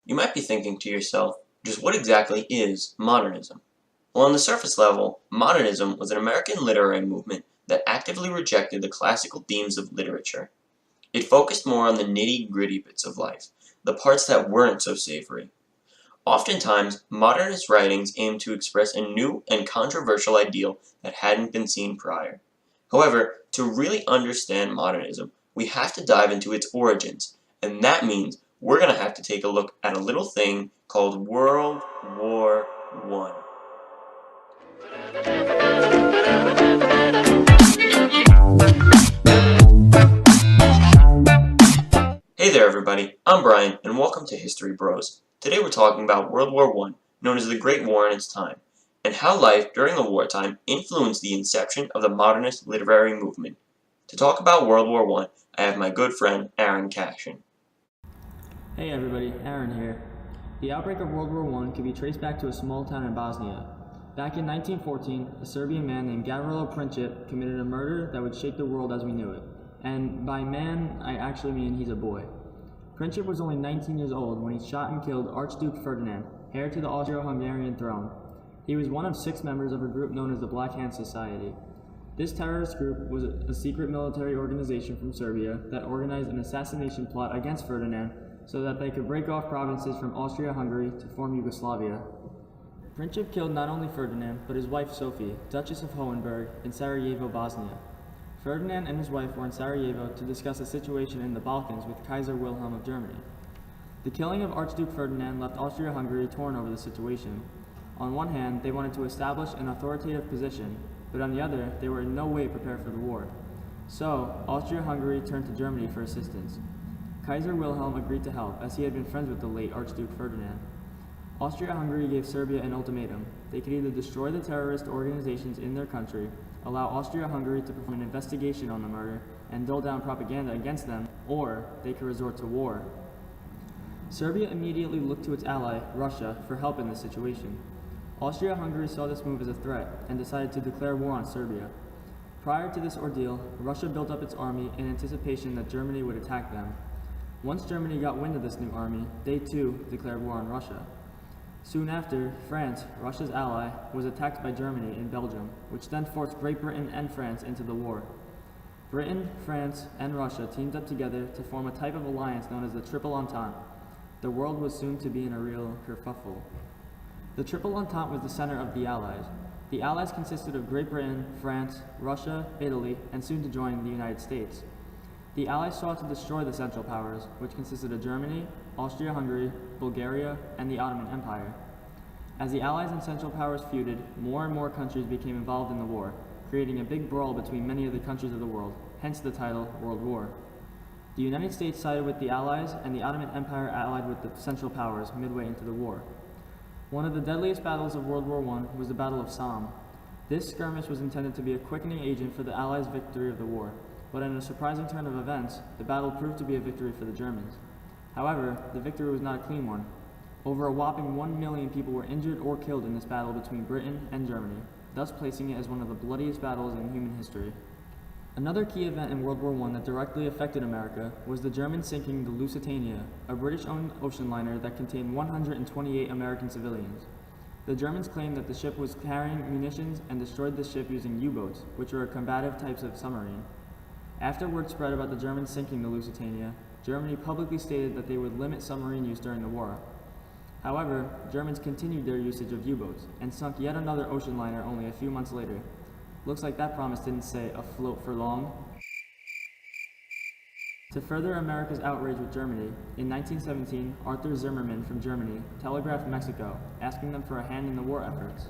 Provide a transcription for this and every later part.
You might be thinking to yourself, just what exactly is modernism? Well, on the surface level, modernism was an American literary movement that actively rejected the classical themes of literature. It focused more on the nitty-gritty bits of life, the parts that weren't so savory. Oftentimes, modernist writings aimed to express a new and controversial ideal that hadn't been seen prior. However, to really understand modernism, we have to dive into its origins, and that means we're going to have to take a look at a little thing called World War I. Hey there everybody, I'm Brian, and welcome to History Bros. Today we're talking about World War I, known as the Great War in its time, and how life during the wartime influenced the inception of the modernist literary movement. To talk about World War I have my good friend Aaron Cashin. Hey everybody, Aaron here. The outbreak of World War I can be traced back to a small town in Bosnia. Back in 1914, a Serbian man named Gavrilo Princip committed a murder that would shake the world as we knew it. And by man, I actually mean he's a boy. Princip was only 19 years old when he shot and killed Archduke Ferdinand, heir to the Austro-Hungarian throne. He was one of 6 members of a group known as the Black Hand Society. This terrorist group was a secret military organization from Serbia that organized an assassination plot against Ferdinand so that they could break off provinces from Austria-Hungary to form Yugoslavia. Princip killed not only Ferdinand, but his wife Sophie, Duchess of Hohenberg, in Sarajevo, Bosnia. Ferdinand and his wife were in Sarajevo to discuss a situation in the Balkans with Kaiser Wilhelm of Germany. The killing of Archduke Ferdinand left Austria-Hungary torn over the situation. On one hand, they wanted to establish an authoritative position, but on the other, they were in no way prepared for the war. So, Austria-Hungary turned to Germany for assistance. Kaiser Wilhelm agreed to help, as he had been friends with the late Archduke Ferdinand. Austria-Hungary gave Serbia an ultimatum. They could either destroy the terrorist organizations in their country, allow Austria-Hungary to perform an investigation on the murder, and dole down propaganda against them, or they could resort to war. Serbia immediately looked to its ally, Russia, for help in this situation. Austria-Hungary saw this move as a threat and decided to declare war on Serbia. Prior to this ordeal, Russia built up its army in anticipation that Germany would attack them. Once Germany got wind of this new army, they too declared war on Russia. Soon after, France, Russia's ally, was attacked by Germany in Belgium, which then forced Great Britain and France into the war. Britain, France, and Russia teamed up together to form a type of alliance known as the Triple Entente. The world was soon to be in a real kerfuffle. The Triple Entente was the center of the Allies. The Allies consisted of Great Britain, France, Russia, Italy, and soon to join the United States. The Allies sought to destroy the Central Powers, which consisted of Germany, Austria-Hungary, Bulgaria, and the Ottoman Empire. As the Allies and Central Powers feuded, more and more countries became involved in the war, creating a big brawl between many of the countries of the world, hence the title World War. The United States sided with the Allies, and the Ottoman Empire allied with the Central Powers midway into the war. One of the deadliest battles of World War I was the Battle of Somme. This skirmish was intended to be a quickening agent for the Allies' victory of the war, but in a surprising turn of events, the battle proved to be a victory for the Germans. However, the victory was not a clean one. Over a whopping 1 million people were injured or killed in this battle between Britain and Germany, thus placing it as one of the bloodiest battles in human history. Another key event in World War I that directly affected America was the German sinking the Lusitania, a British-owned ocean liner that contained 128 American civilians. The Germans claimed that the ship was carrying munitions and destroyed the ship using U-boats, which are combative types of submarine. After word spread about the Germans sinking the Lusitania, Germany publicly stated that they would limit submarine use during the war. However, Germans continued their usage of U-boats and sunk yet another ocean liner only a few months later. Looks like that promise didn't stay afloat for long. To further America's outrage with Germany, in 1917, Arthur Zimmermann from Germany telegraphed Mexico, asking them for a hand in the war efforts.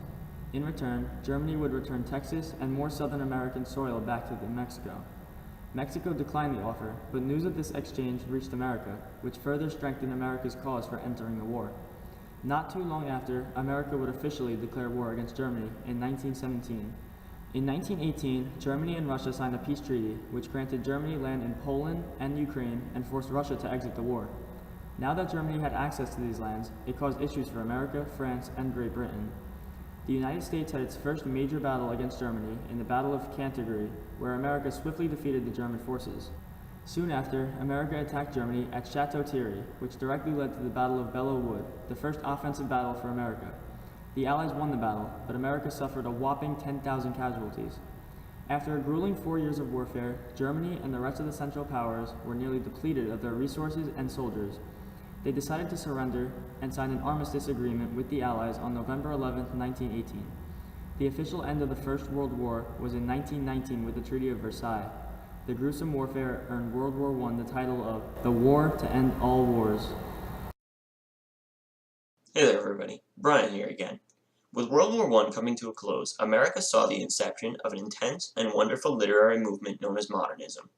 In return, Germany would return Texas and more Southern American soil back to Mexico. Mexico declined the offer, but news of this exchange reached America, which further strengthened America's cause for entering the war. Not too long after, America would officially declare war against Germany in 1917. In 1918, Germany and Russia signed a peace treaty, which granted Germany land in Poland and Ukraine and forced Russia to exit the war. Now that Germany had access to these lands, it caused issues for America, France, and Great Britain. The United States had its first major battle against Germany in the Battle of Cantigny, where America swiftly defeated the German forces. Soon after, America attacked Germany at Chateau Thierry, which directly led to the Battle of Belleau Wood, the first offensive battle for America. The Allies won the battle, but America suffered a whopping 10,000 casualties. After a grueling 4 years of warfare, Germany and the rest of the Central Powers were nearly depleted of their resources and soldiers. They decided to surrender and signed an armistice agreement with the Allies on November 11, 1918. The official end of the First World War was in 1919 with the Treaty of Versailles. The gruesome warfare earned World War I the title of the War to End All Wars. Hey there everybody, Brian here again. With World War I coming to a close, America saw the inception of an intense and wonderful literary movement known as modernism.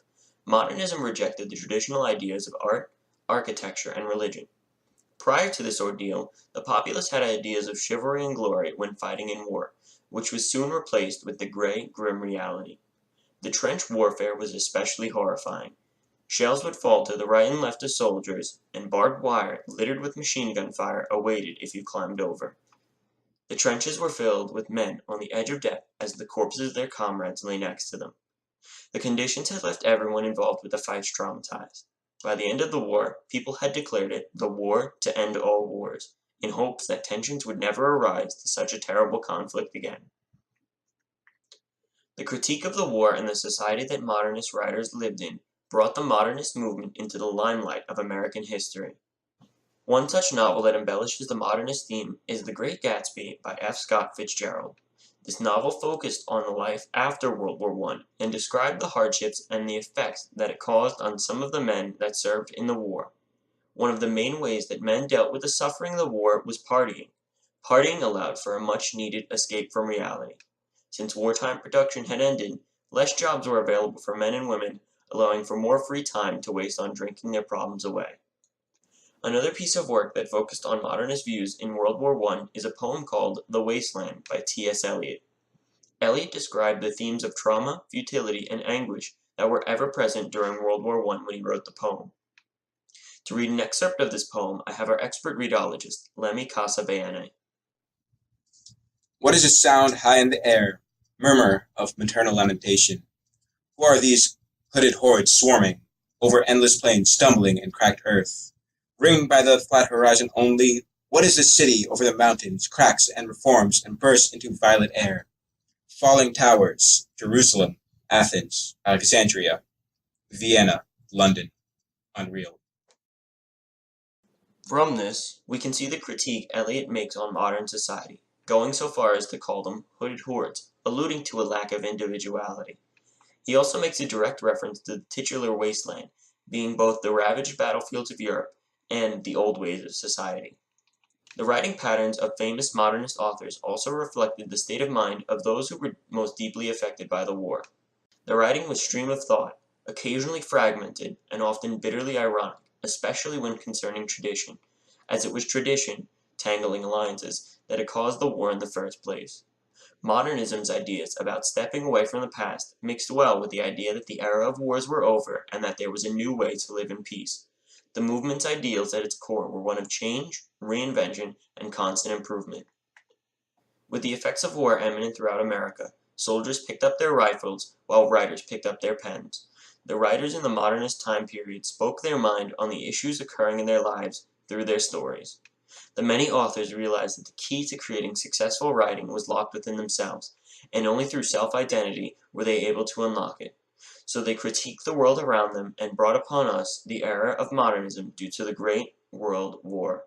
Modernism rejected the traditional ideas of art, architecture, and religion. Prior to this ordeal, the populace had ideas of chivalry and glory when fighting in war, which was soon replaced with the gray, grim reality. The trench warfare was especially horrifying. Shells would fall to the right and left of soldiers, and barbed wire, littered with machine gun fire, awaited if you climbed over. The trenches were filled with men on the edge of death as the corpses of their comrades lay next to them. The conditions had left everyone involved with the fights traumatized. By the end of the war, people had declared it the war to end all wars, in hopes that tensions would never arise to such a terrible conflict again. The critique of the war and the society that modernist writers lived in brought the modernist movement into the limelight of American history. One such novel that embellishes the modernist theme is The Great Gatsby by F. Scott Fitzgerald. This novel focused on the life after World War I and described the hardships and the effects that it caused on some of the men that served in the war. One of the main ways that men dealt with the suffering of the war was partying. Partying allowed for a much-needed escape from reality. Since wartime production had ended, less jobs were available for men and women, allowing for more free time to waste on drinking their problems away. Another piece of work that focused on modernist views in World War I is a poem called The Wasteland by T.S. Eliot. Eliot described the themes of trauma, futility, and anguish that were ever present during World War I when he wrote the poem. To read an excerpt of this poem, I have our expert readologist, Lemmy Casabianne. What is a sound high in the air, murmur of maternal lamentation? Who are these hooded hordes swarming over endless plains, stumbling in cracked earth? Ringed by the flat horizon only, what is the city over the mountains, cracks and reforms and bursts into violet air? Falling towers, Jerusalem, Athens, Alexandria, Vienna, London, unreal. From this, we can see the critique Eliot makes on modern society, going so far as to call them hooded hordes, alluding to a lack of individuality. He also makes a direct reference to the titular wasteland, being both the ravaged battlefields of Europe and the old ways of society. The writing patterns of famous modernist authors also reflected the state of mind of those who were most deeply affected by the war. The writing was stream of thought, occasionally fragmented, and often bitterly ironic, especially when concerning tradition, as it was tradition, tangling alliances, that had caused the war in the first place. Modernism's ideas about stepping away from the past mixed well with the idea that the era of wars were over and that there was a new way to live in peace. The movement's ideals at its core were one of change, reinvention, and constant improvement. With the effects of war eminent throughout America, soldiers picked up their rifles while writers picked up their pens. The writers in the modernist time period spoke their mind on the issues occurring in their lives through their stories. The many authors realized that the key to creating successful writing was locked within themselves, and only through self-identity were they able to unlock it. So they critiqued the world around them and brought upon us the era of modernism due to the Great World War.